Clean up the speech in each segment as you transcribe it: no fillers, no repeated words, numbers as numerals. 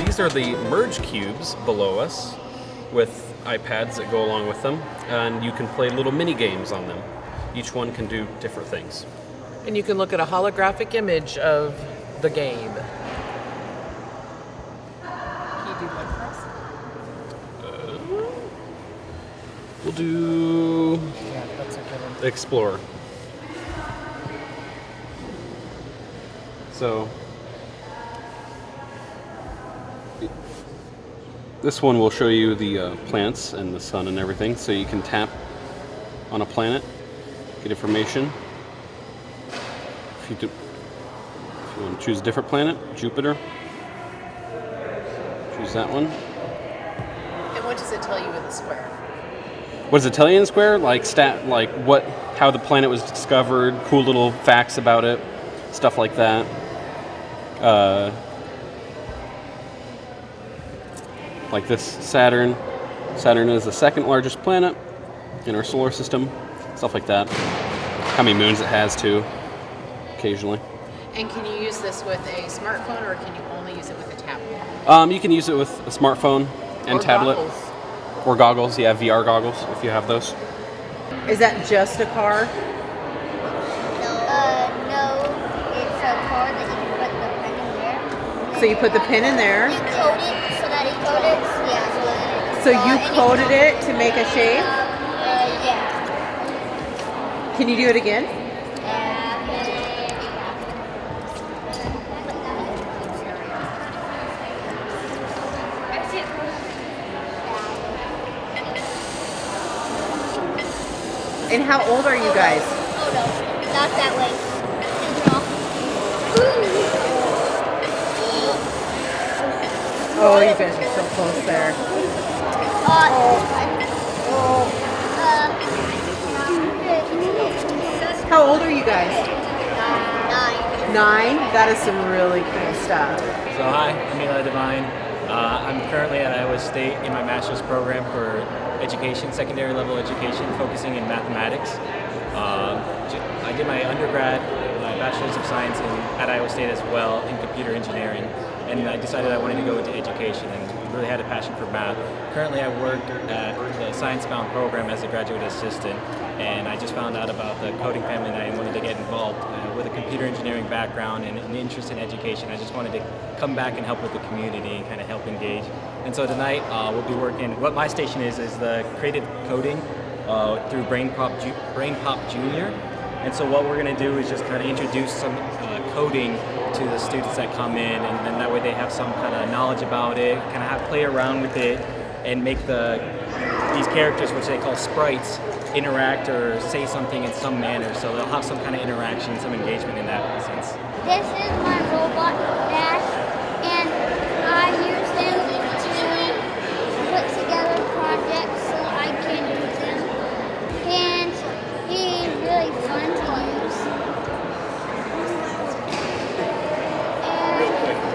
These are the merge cubes below us with iPads that go along with them, and you can play little mini games on them. Each one can do different things. And you can look at a holographic image of the game. Can you do one for us? We'll do Yeah, that's a good one. Explorer. So this one will show you the plants and the sun and everything, so you can tap on a planet, get information. If you want to choose a different planet, Jupiter, choose that one. And what does it tell you in the square? What does it tell you in the square? Like how the planet was discovered, cool little facts about it, stuff like that. Like this Saturn. Saturn is the second largest planet in our solar system. Stuff like that. How many moons it has too, occasionally. And can you use this with a smartphone, or can you only use it with a tablet? You can use it with a smartphone and Or tablet. goggles. Or goggles, yeah, VR goggles, if you have those. Is that just a car? No, it's a car that you put the pen in there. So you put the pin in there. You code it so that it codes. Yeah. So that it, So you and coded it to make a shape? Yeah. Can you do it again? And how old are you guys? Oh no, not that way. Oh, you guys are so close there. How old are you guys? 9. 9? That is some really cool stuff. So hi, I'm Eli Devine. I'm currently at Iowa State in my master's program for education, secondary level education, focusing in mathematics. I did my undergrad, my bachelor's of science at Iowa State as well in computer engineering, and I decided I wanted to go into education and really had a passion for math. Currently I work at the Science-Bound program as a graduate assistant, and I just found out about the coding family and I wanted to get involved. With a computer engineering background and an interest in education, I just wanted to come back and help with the community and kind of help engage. And so tonight we'll be working, what my station is the creative coding through Brain Pop Junior. And so what we're going to do is just kind of introduce some coding to the students that come in, and then that way they have some kind of knowledge about it, kind of have play around with it, and make these characters, which they call sprites, interact or say something in some manner. So they'll have some kind of interaction, some engagement in that sense. This is my robot Dash, and I use him to put together projects so I can do them. And he's really fun to use.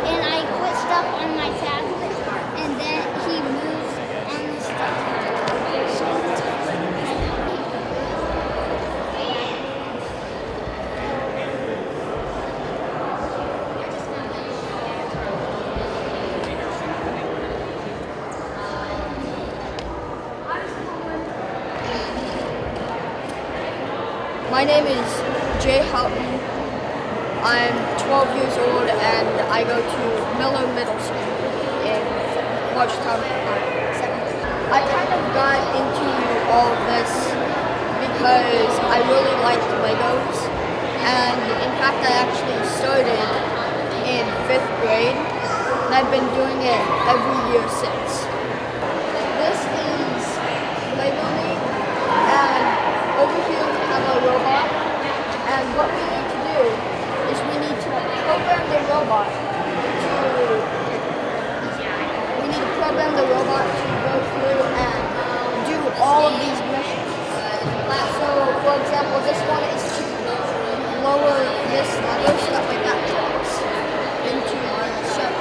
And I put stuff on my tablet, and then he moves on the stuff. My name is Jay Houghton. I'm 12 years old and I go to Miller Middle School in Marshalltown, Iowa. I kind of got into all of this because I really liked Legos, and in fact I actually started in 5th grade and I've been doing it every year since. This is Lego League, and over here we have a robot, and what we need to do is we need to program the robot to go through and do all of these missions. So for example, this one is to lower this lever so that way that drops into the ship.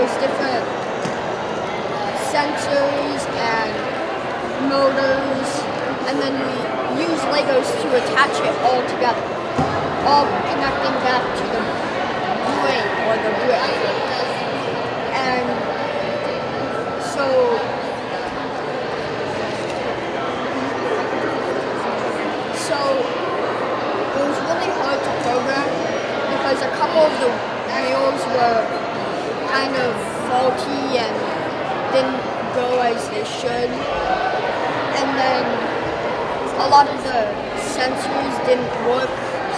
there's different sensors and motors, and then we use Legos to attach it all together, all connecting back to the brain or the brick. And so it was really hard to program because a couple of the wheels were kind of faulty and didn't go as they should. And then a lot of the sensors didn't work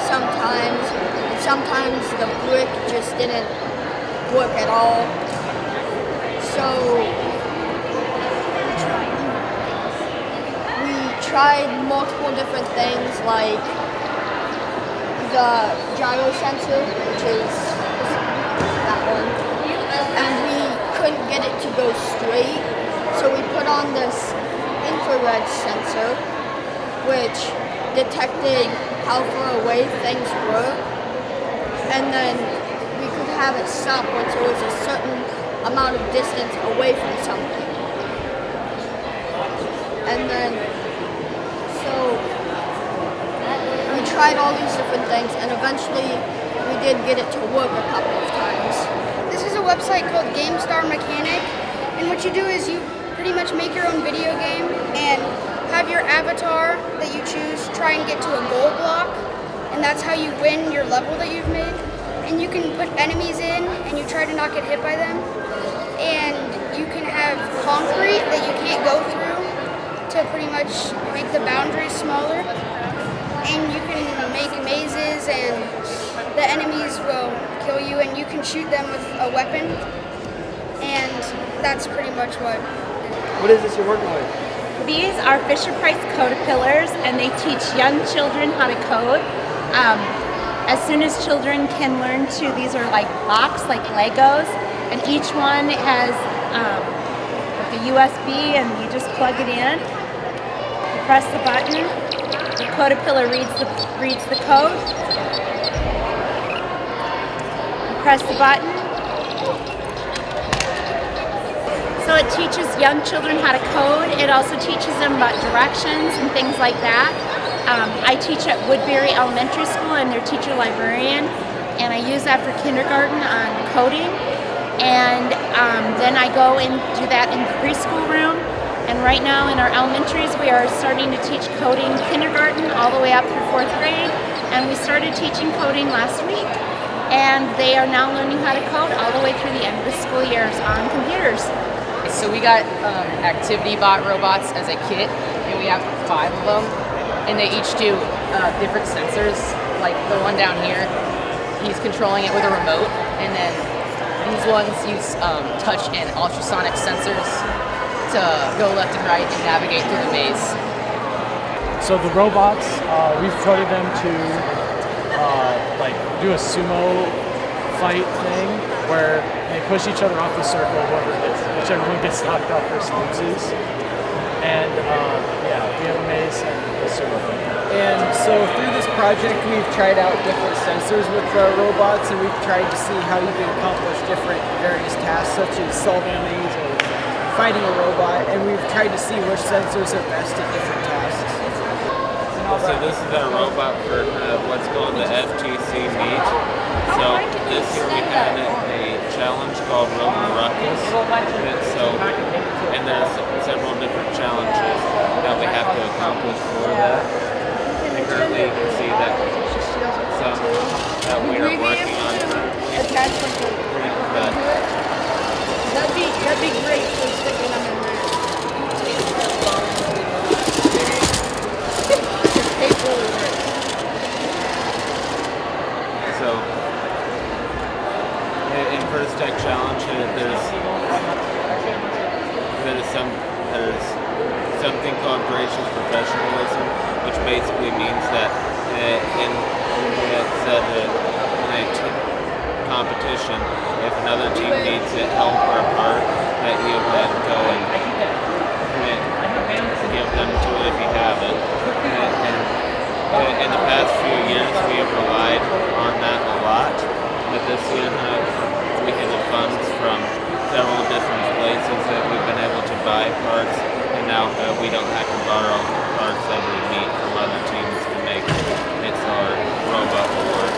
sometimes, and sometimes the brick just didn't work at all. So we tried multiple different things like the gyro sensor, which is that one, and we couldn't get it to go straight, so we put on this infrared sensor which detected how far away things were, and then we could have it stop once it was a certain amount of distance away from something. And then so we tried all these different things, and eventually we did get it to work a couple of times. This is a website called GameStar Mechanic, and what you do is you pretty much make your own video game and have your avatar that you choose try and get to a goal block, and that's how you win your level that you've made. And you can put enemies in and you try to not get hit by them, and you can have concrete that you can't go through to pretty much make the boundaries smaller, and you can make mazes and the enemies will kill you and you can shoot them with a weapon, and that's pretty much What is this you're working with? These are Fisher-Price Codapillars, and they teach young children how to code. As soon as children can learn to, these are like blocks, like Legos, and each one has the USB, and you just plug it in. You press the button. The Codapillar reads the code. You press the button. So it teaches young children how to code. It also teaches them about directions and things like that. I teach at Woodbury Elementary School. I'm their teacher librarian, and I use that for kindergarten on coding. And then I go and do that in the preschool room. And right now in our elementaries, we are starting to teach coding kindergarten all the way up through 4th grade. And we started teaching coding last week. And they are now learning how to code all the way through the end of the school years on computers. So we got activity bot robots as a kit, and we have 5 of them, and they each do different sensors. Like the one down here, he's controlling it with a remote, and then these ones use touch and ultrasonic sensors to go left and right and navigate through the maze. So the robots, we've coded them to like do a sumo fight thing where they push each other off the circle, whichever one gets knocked off first loses. And yeah, we have a maze and a sumo fight. And so through this project, we've tried out different sensors with the robots, and we've tried to see how you can accomplish different various tasks, such as solving a maze or fighting a robot, and we've tried to see which sensors are best at different tasks. So this is our robot for what's called the FTC meet. So this year we had a challenge called Robo Ruckus. And there's several different challenges that we have to accomplish for that. And currently you can see that some that we are working on. That'd be great for sticking them in there. So, in First Tech Challenge, there's something called gracious professionalism, which basically means that in a competition, if another team needs help or a part, that you then go and give them to it if you have it. And in the past few years, we have relied on that a lot, but this year we had the funds from several different places that we've been able to buy parts, and now we don't have to borrow parts that we meet from other teams to make it so our robot will work.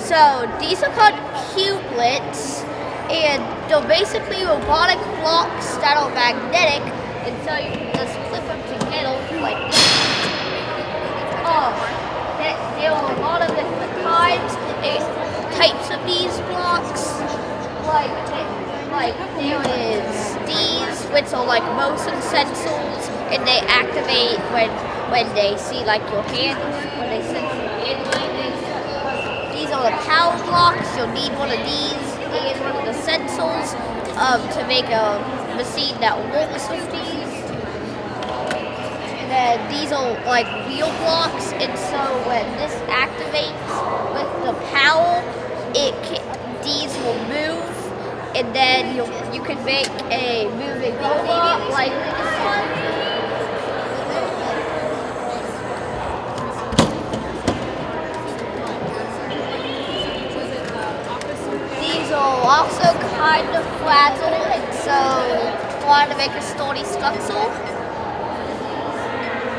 So these are called cublets, and they're basically robotic blocks that are magnetic, and so you can just flip them together like this. There are a lot of different types of these blocks. Like there is these, which are like motion sensors, and they activate when they see like your hand, when they sense your hand moving. These are the power blocks. You'll need one of these and one of the sensors to make a machine that works with these. And then these are like wheel blocks, and so when this activates with the power, these will move, and then you can make a moving robot like this one. These are also kind of fragile, and so trying to make a sturdy structure.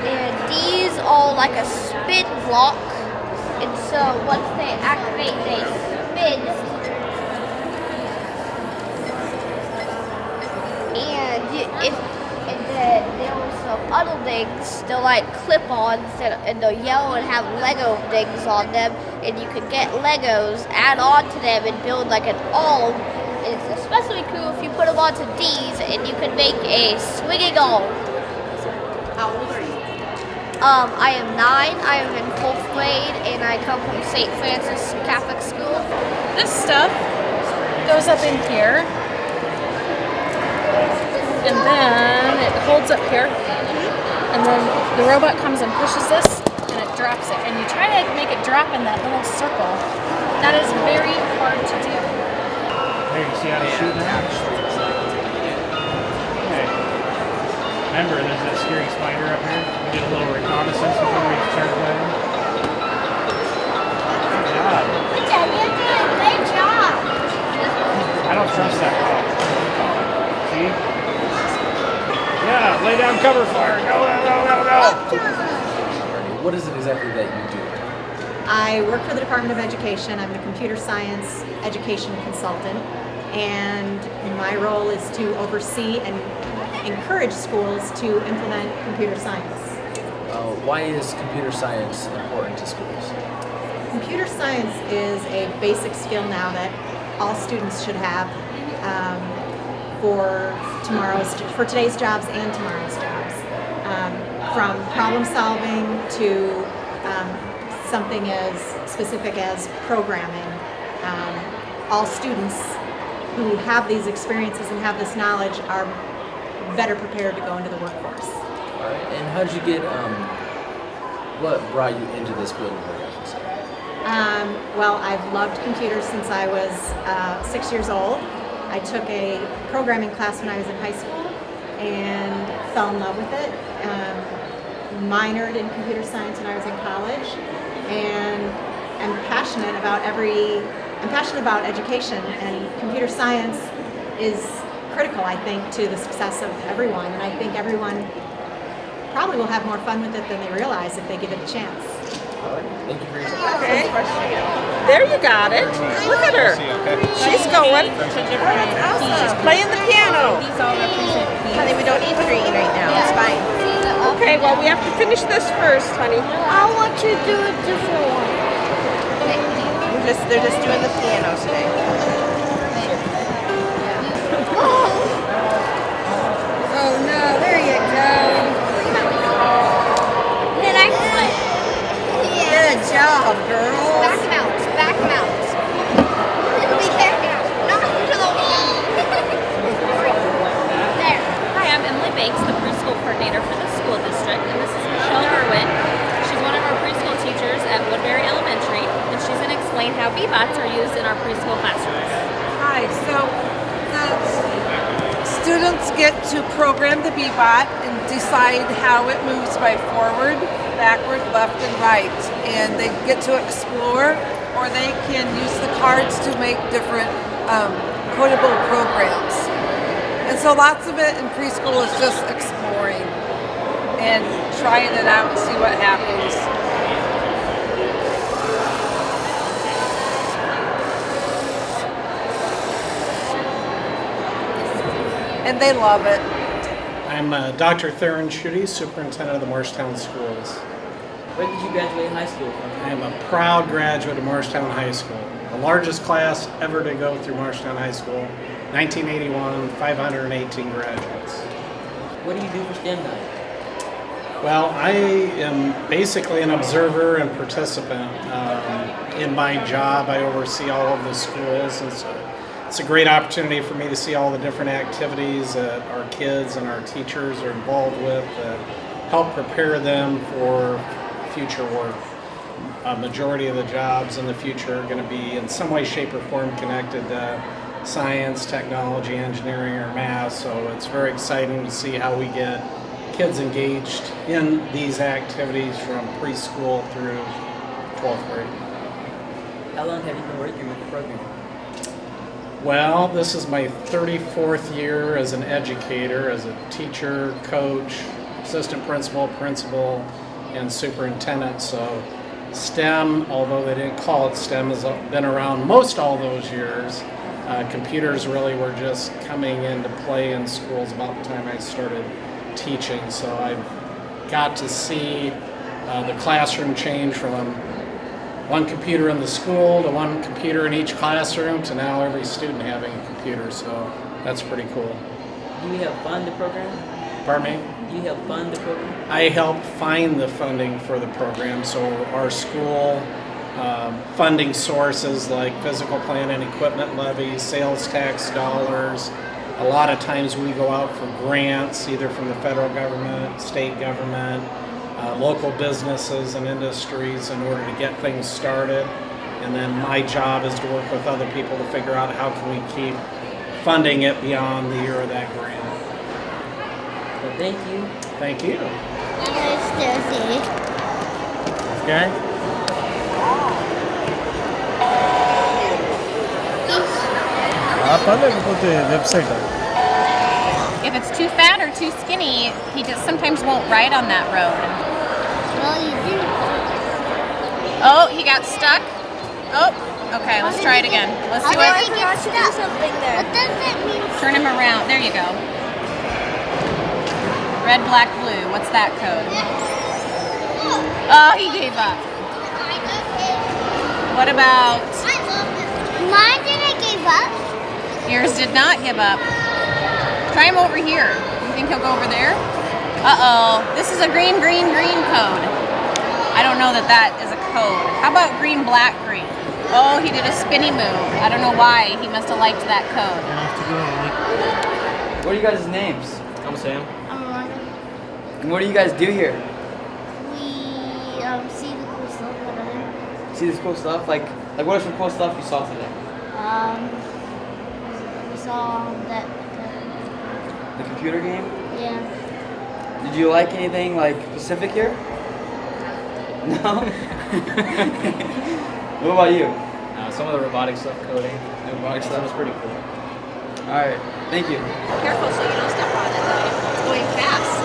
And these are like a spin block, and so once they activate, they spin. And then there are some other things. They're like clip-ons, and they're yellow and have Lego things on them. And you can get Legos, add on to them, and build like an arm. And it's especially cool if you put them onto these, and you can make a swinging arm. How old are you? I am 9. I am in 4th grade, and I come from St. Francis Catholic School. This stuff goes up in here, and then it holds up here, and then the robot comes and pushes this, and it drops it. And you try to make it drop in that little circle. That is very hard to do. Here, you see how to shoot that? Okay. Remember, there's that scary spider up here. We did a little reconnaissance before we started playing. Good job. Dad, you're doing a great job. I don't trust that dog. See? Yeah, lay down cover fire. Go, go, go, go, go. What is it exactly that you do? I work for the Department of Education. I'm the computer science education consultant, and my role is to oversee and encourage schools to implement computer science. Why is computer science important to schools? Computer science is a basic skill now that all students should have for today's jobs and tomorrow's jobs. From problem solving to something as specific as programming. All students who have these experiences and have this knowledge are better prepared to go into the workforce. All right. And how did you get, what brought you into this field of work? Well, I've loved computers since I was 6 years old. I took a programming class when I was in high school and fell in love with it. Minored in computer science when I was in college, and I'm passionate about education, and computer science is critical, I think, to the success of everyone, and I think everyone probably will have more fun with it than they realize if they give it a chance. All right. Thank you for your time. Okay. There you got it. Look at her. She's going. She's playing the piano. Honey, we don't need green right now. It's fine. Okay, well, we have to finish this first, honey. I want to do a different one. They're just doing the piano today. Oh no, there you go. Then I Good job, girl. back mounts. Be careful. Not into the wall. There. Hi, I'm Emily Banks, the preschool coordinator for the school district, and this is Michelle Irwin. She's one of our preschool teachers at Woodbury Elementary, and she's going to explain how B-bots are used in our preschool classrooms. Hi, so the students get to program the B-bot and decide how it moves by forward, backward, left, and right. And they get to explore, or they can use the cards to make different codable programs. And so lots of it in preschool is just exploring and trying it out and see what happens. And they love it. I'm Dr. Theron Schutte, Superintendent of the Marshalltown Schools. Where did you graduate high school from? I am a proud graduate of Marshalltown High School, the largest class ever to go through Marshalltown High School, 1981, 518 graduates. What do you do for STEM night? Well, I am basically an observer and participant. In my job, I oversee all of the schools, and so it's a great opportunity for me to see all the different activities that our kids and our teachers are involved with that help prepare them for future work. A majority of the jobs in the future are going to be in some way, shape, or form connected to science, technology, engineering, or math, so it's very exciting to see how we get kids engaged in these activities from preschool through 12th grade. How long have you been working with the program? Well, this is my 34th year as an educator, as a teacher, coach, assistant principal, principal, and superintendent. So STEM, although they didn't call it STEM, has been around most all those years. Computers really were just coming into play in schools about the time I started teaching. So I've got to see the classroom change from one computer in the school to one computer in each classroom to now every student having a computer. So that's pretty cool. Do you help fund the program? Pardon me? Do you help fund the program? I help find the funding for the program. So our school funding sources like physical plant and equipment levies, sales tax dollars. A lot of times we go out for grants, either from the federal government, state government, local businesses and industries in order to get things started. And then my job is to work with other people to figure out how can we keep funding it beyond the year of that grant. Well, thank you. Thank you. Okay. If it's too fat or too skinny, he just sometimes won't ride on that road. Well, you do. Oh, he got stuck. Oh, okay, let's try it again. Let's see what. What does it mean? Turn him around. There you go. Red, black, blue. What's that code? Oh, he gave up. What about? Mine didn't give up. Yours did not give up. Try him over here. You think he'll go over there? Uh-oh. This is a green, green, green code. I don't know that that is a code. How about green, black, green? Oh, he did a spinny move. I don't know why. He must have liked that code. What are you guys' names? I'm Sam. I'm Rhonda. And what do you guys do here? We see the cool stuff over there. See this cool stuff? Like what are some cool stuff you saw today? We saw that. The computer game? Yeah. Did you like anything like specific here? No? What about you? Some of the robotic stuff, coding. The robotic stuff was pretty cool. Alright, thank you. Careful so you don't step on it. It's going fast.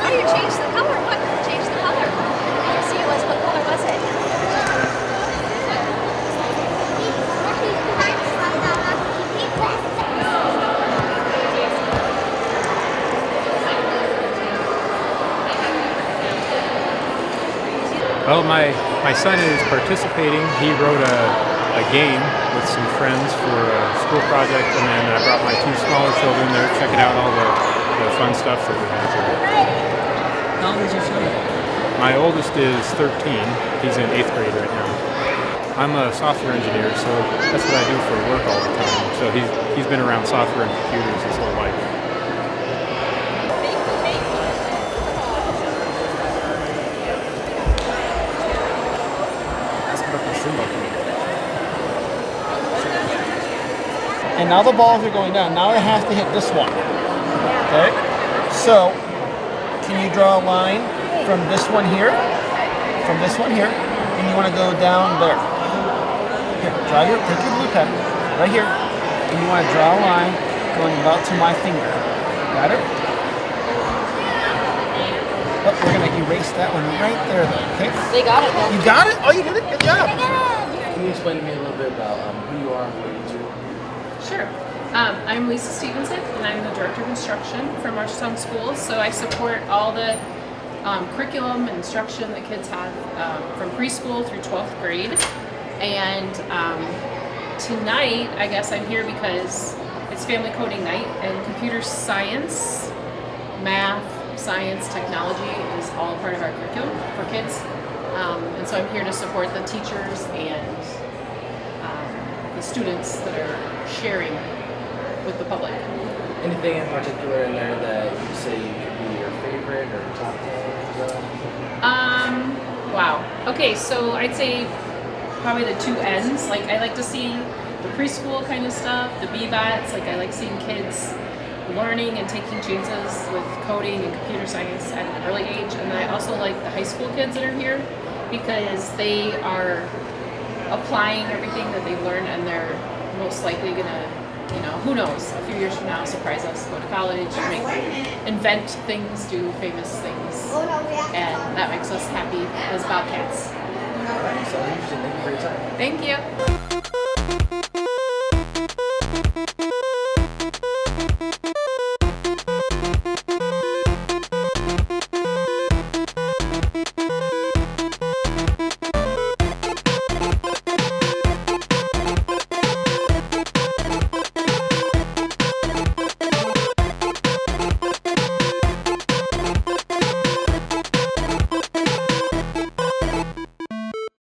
Oh, you changed the color. What? Change the color. I didn't see it was. What color was it? Well, my son is participating. He wrote a game with some friends for a school project, and then I brought my two smaller children there checking out all the fun stuff that we have here. How old is your son? My oldest is 13. He's in 8th grade right now. I'm a software engineer, so that's what I do for work all the time. So he's been around software and computers his whole life. And now the balls are going down. Now it has to hit this one. Okay? So, can you draw a line from this one here, and you want to go down there. Take your blue pen right here, and you want to draw a line going about to my finger. Got it? Oh, we're gonna erase that one right there, though. Okay. They got it, though. You got it? Oh, you did it. Good job. Can you explain to me a little bit about who you are and what you do? Sure. I'm Lisa Stevenson, and I'm the Director of Instruction for Marshalltown Schools. So I support all the curriculum and instruction that kids have from preschool through 12th grade. And tonight, I guess I'm here because it's Family Coding Night, and computer science, math, science, technology is all part of our curriculum for kids. And so I'm here to support the teachers and the students that are sharing with the public. Anything in particular in there that you say could be your favorite or top 10? Wow. Okay, so I'd say probably the two ends. Like, I like to see the preschool kind of stuff, the BBATs. Like, I like seeing kids learning and taking chances with coding and computer science at an early age. And I also like the high school kids that are here because they are applying everything that they've learned, and they're most likely gonna, who knows, a few years from now surprise us, go to college, invent things, do famous things, and that makes us happy as Bobcats. So interesting. Thank you for your time. Thank you.